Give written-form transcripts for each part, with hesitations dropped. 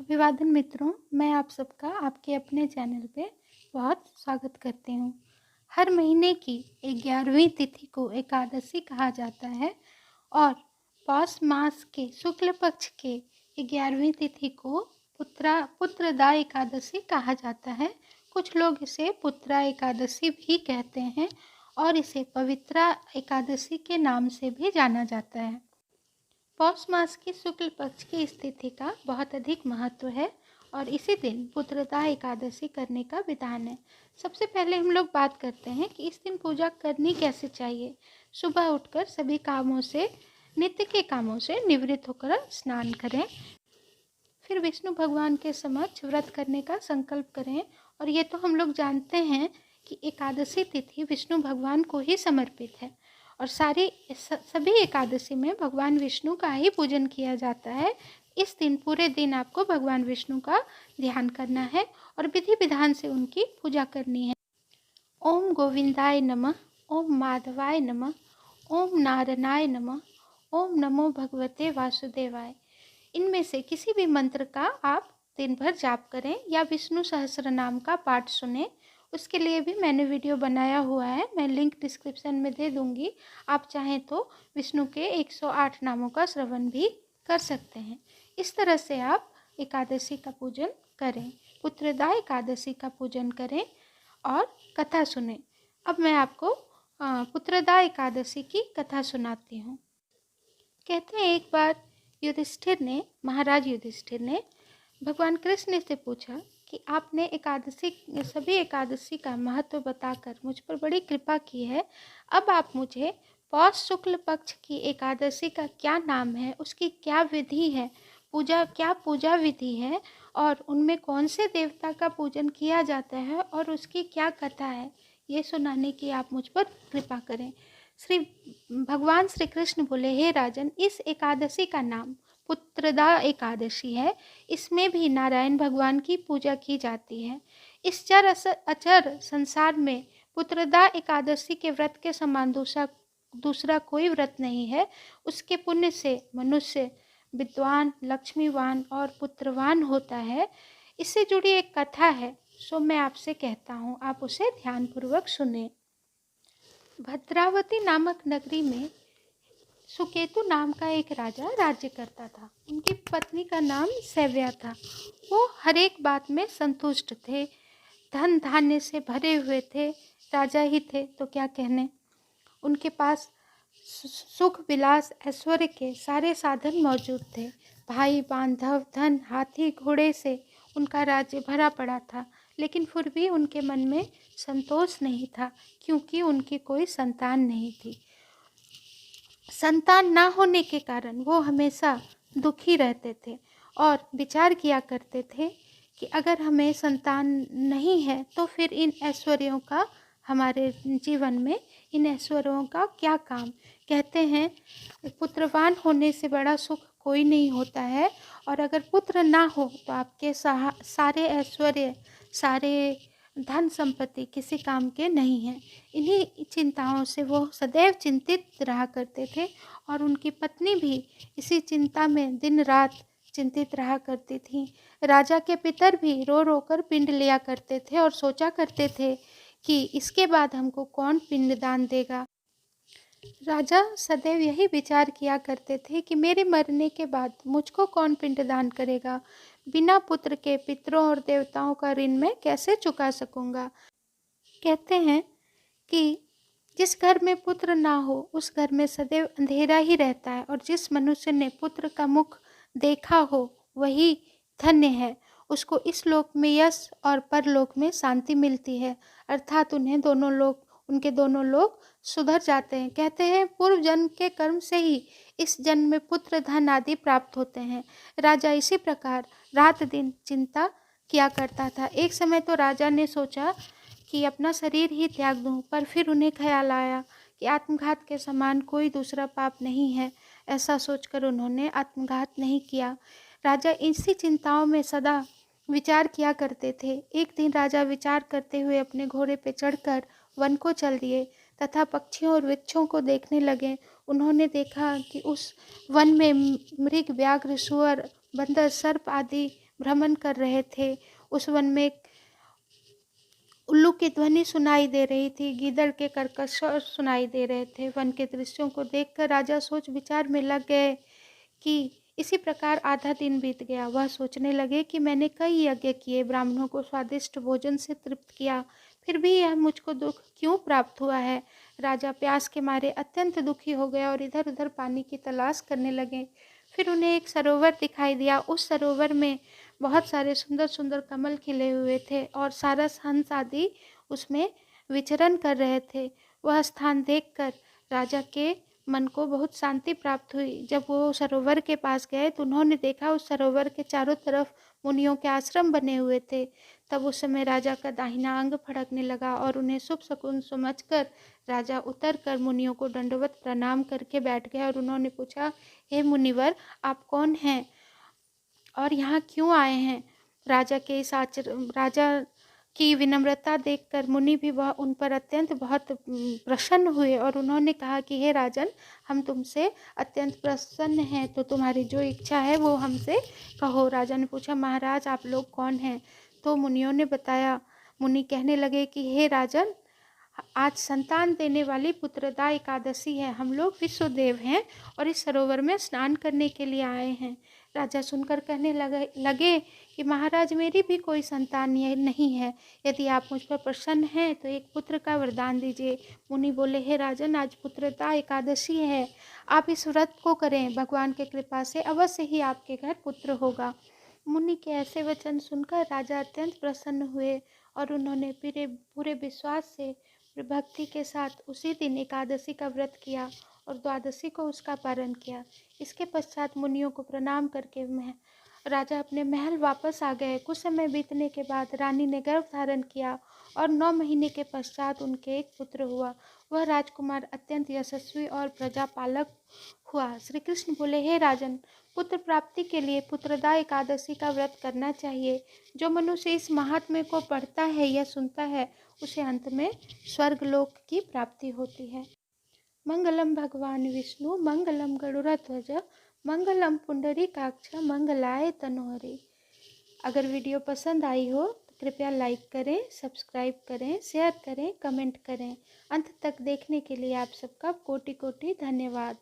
अभिवादन मित्रों, मैं आप सबका आपके अपने चैनल पे बहुत स्वागत करती हूँ। हर महीने की 11वीं तिथि को एकादशी कहा जाता है और पौष मास के शुक्ल पक्ष के 11वीं तिथि को पुत्रदा एकादशी कहा जाता है। कुछ लोग इसे पुत्रा एकादशी भी कहते हैं और इसे पवित्रा एकादशी के नाम से भी जाना जाता है। पौष मास की शुक्ल पक्ष की इस तिथि का बहुत अधिक महत्व है और इसी दिन पुत्रदा एकादशी करने का विधान है। सबसे पहले हम लोग बात करते हैं कि इस दिन पूजा करनी कैसे चाहिए। सुबह उठकर सभी कामों से नित्य के कामों से निवृत्त होकर स्नान करें, फिर विष्णु भगवान के समक्ष व्रत करने का संकल्प करें। और ये तो हम लोग जानते हैं कि एकादशी तिथि विष्णु भगवान को ही समर्पित है और सभी एकादशी में भगवान विष्णु का ही पूजन किया जाता है। इस दिन पूरे दिन आपको भगवान विष्णु का ध्यान करना है और विधि विधान से उनकी पूजा करनी है। ओम गोविंदाय नमः, ओम माधवाय नमः, ओम नारायणाय नमः, ओम नमो भगवते वासुदेवाय। इनमें से किसी भी मंत्र का आप दिन भर जाप करें या विष्णु सहस्त्र नाम का पाठ सुने। उसके लिए भी मैंने वीडियो बनाया हुआ है, मैं लिंक डिस्क्रिप्शन में दे दूंगी। आप चाहें तो विष्णु के 108 नामों का श्रवण भी कर सकते हैं। इस तरह से आप एकादशी का पूजन करें, पुत्रदा एकादशी का पूजन करें और कथा सुने। अब मैं आपको पुत्रदा एकादशी की कथा सुनाती हूँ। कहते हैं एक बार महाराज युधिष्ठिर ने भगवान कृष्ण से पूछा कि आपने सभी एकादशी का महत्व बताकर मुझ पर बड़ी कृपा की है। अब आप मुझे पौष शुक्ल पक्ष की एकादशी का क्या नाम है, उसकी क्या विधि है, पूजा विधि है और उनमें कौन से देवता का पूजन किया जाता है और उसकी क्या कथा है, ये सुनाने की आप मुझ पर कृपा करें। भगवान श्री कृष्ण बोले, हे राजन, इस एकादशी का नाम पुत्रदा एकादशी है। इसमें भी नारायण भगवान की पूजा की जाती है। इस अचर संसार में पुत्रदा एकादशी के व्रत के समान दूसरा कोई व्रत नहीं है। उसके पुण्य से मनुष्य विद्वान, लक्ष्मीवान और पुत्रवान होता है। इससे जुड़ी एक कथा है, सो मैं आपसे कहता हूँ, आप उसे ध्यानपूर्वक सुने। भद्रावती नामक नगरी में सुकेतु नाम का एक राजा राज्य करता था। उनकी पत्नी का नाम सैव्या था। वो हर एक बात में संतुष्ट थे, धन धान्य से भरे हुए थे, राजा ही थे तो क्या कहने। उनके पास सुख विलास ऐश्वर्य के सारे साधन मौजूद थे। भाई बांधव, धन, हाथी घोड़े से उनका राज्य भरा पड़ा था, लेकिन फिर भी उनके मन में संतोष नहीं था, क्योंकि उनकी कोई संतान नहीं थी। संतान ना होने के कारण वो हमेशा दुखी रहते थे और विचार किया करते थे कि अगर हमें संतान नहीं है तो फिर हमारे जीवन में इन ऐश्वर्यों का क्या काम। कहते हैं पुत्रवान होने से बड़ा सुख कोई नहीं होता है और अगर पुत्र ना हो तो आपके सारे ऐश्वर्य, सारे धन संपत्ति किसी काम के नहीं हैं। इन्हीं चिंताओं से वो सदैव चिंतित रहा करते थे और उनकी पत्नी भी इसी चिंता में दिन रात चिंतित रहा करती थी। राजा के पितर भी रो रो कर पिंड लिया करते थे और सोचा करते थे कि इसके बाद हमको कौन पिंडदान देगा। राजा सदैव यही विचार किया करते थे कि मेरे मरने के बाद मुझको कौन पिंडदान करेगा। बिना पुत्र के पितरों और देवताओं का ऋण मैं कैसे चुका सकूंगा। कहते हैं कि जिस घर में पुत्र ना हो उस घर में सदैव अंधेरा ही रहता है और जिस मनुष्य ने पुत्र का मुख देखा हो वही धन्य है। उसको इस लोक में यश और परलोक में शांति मिलती है, अर्थात उनके दोनों लोग सुधर जाते हैं। कहते हैं पूर्व जन्म के कर्म से ही इस जन्म में पुत्र, धन आदि प्राप्त होते हैं। राजा इसी प्रकार रात दिन चिंता किया करता था। एक समय तो राजा ने सोचा कि अपना शरीर ही त्याग दूं, पर फिर उन्हें ख्याल आया कि आत्मघात के समान कोई दूसरा पाप नहीं है। ऐसा सोचकर उन्होंने आत्मघात नहीं किया। राजा इसी चिंताओं में सदा विचार किया करते थे। एक दिन राजा विचार करते हुए अपने घोड़े पर चढ़कर वन को चल दिए तथा पक्षियों और वृक्षों को देखने लगे। उन्होंने देखा कि उस वन में मृग, व्याघ्र, सुअर, बंदर, सर्प आदि भ्रमण कर रहे थे। उस वन में उल्लू की ध्वनि सुनाई दे रही थी, गीदड़ के कर्कश स्वर सुनाई दे रहे थे। वन के दृश्यों को देखकर राजा सोच विचार में लग गए कि इसी प्रकार आधा दिन बीत गया। वह सोचने लगे कि मैंने कई यज्ञ किए, ब्राह्मणों को स्वादिष्ट भोजन से तृप्त किया, फिर भी यह मुझको दुख क्यों प्राप्त हुआ है। राजा प्यास के मारे अत्यंत दुखी हो गए और इधर उधर पानी की तलाश करने लगे। फिर उन्हें एक सरोवर दिखाई दिया। उस सरोवर में बहुत सारे सुंदर सुंदर कमल खिले हुए थे और सारस हंस आदि उसमें विचरण कर रहे थे। वह स्थान देखकर राजा के मन को बहुत शांति प्राप्त हुई। जब वो सरोवर के पास गए तो उन्होंने देखा उस सरोवर के चारों तरफ मुनियों के आश्रम बने हुए थे। तब उस समय राजा का दाहिना अंग फड़कने लगा और उन्हें शुभ शकुन समझकर राजा उतर कर मुनियों को दंडवत प्रणाम करके बैठ गए और उन्होंने पूछा, हे मुनिवर, आप कौन हैं और यहाँ क्यों आए हैं। राजा की विनम्रता देखकर मुनि भी वह उन पर अत्यंत बहुत प्रसन्न हुए और उन्होंने कहा कि हे राजन, हम तुमसे अत्यंत प्रसन्न हैं, तो तुम्हारी जो इच्छा है वो हमसे कहो। राजा ने पूछा, महाराज आप लोग कौन हैं। तो मुनियों ने बताया। मुनि कहने लगे कि हे राजन, आज संतान देने वाली पुत्रदा एकादशी है। हम लोग विश्वदेव हैं और इस सरोवर में स्नान करने के लिए आए हैं। राजा सुनकर कहने लगे कि महाराज, मेरी भी कोई संतान नहीं है। यदि आप मुझ पर प्रसन्न हैं तो एक पुत्र का वरदान दीजिए। मुनि बोले, हे राजन, आज पुत्रदा एकादशी है, आप इस व्रत को करें, भगवान की कृपा से अवश्य ही आपके घर पुत्र होगा। मुनि के ऐसे वचन सुनकर राजा अत्यंत प्रसन्न हुए और उन्होंने पूरे विश्वास से भक्ति के साथ उसी दिन एकादशी का व्रत किया और द्वादशी को उसका पारण किया। इसके पश्चात मुनियों को प्रणाम करके राजा अपने महल वापस आ गए। कुछ समय बीतने के बाद रानी ने गर्भ धारण किया और 9 महीने के पश्चात उनके एक पुत्र हुआ। वह राजकुमार अत्यंत यशस्वी और प्रजापालक हुआ। श्री कृष्ण बोले, हे राजन, पुत्र प्राप्ति के लिए पुत्रदा एकादशी का व्रत करना चाहिए। जो मनुष्य इस महात्म्य को पढ़ता है या सुनता है, उसे अंत में स्वर्गलोक की प्राप्ति होती है। मंगलम भगवान विष्णु, मंगलम गरुड़ध्वज, मंगलम पुंडरीकाक्ष, मंगलाय तनोहरि। अगर वीडियो पसंद आई हो तो कृपया लाइक करें, सब्सक्राइब करें, शेयर करें, कमेंट करें। अंत तक देखने के लिए आप सबका कोटि कोटि धन्यवाद।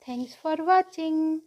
Thanks for watching.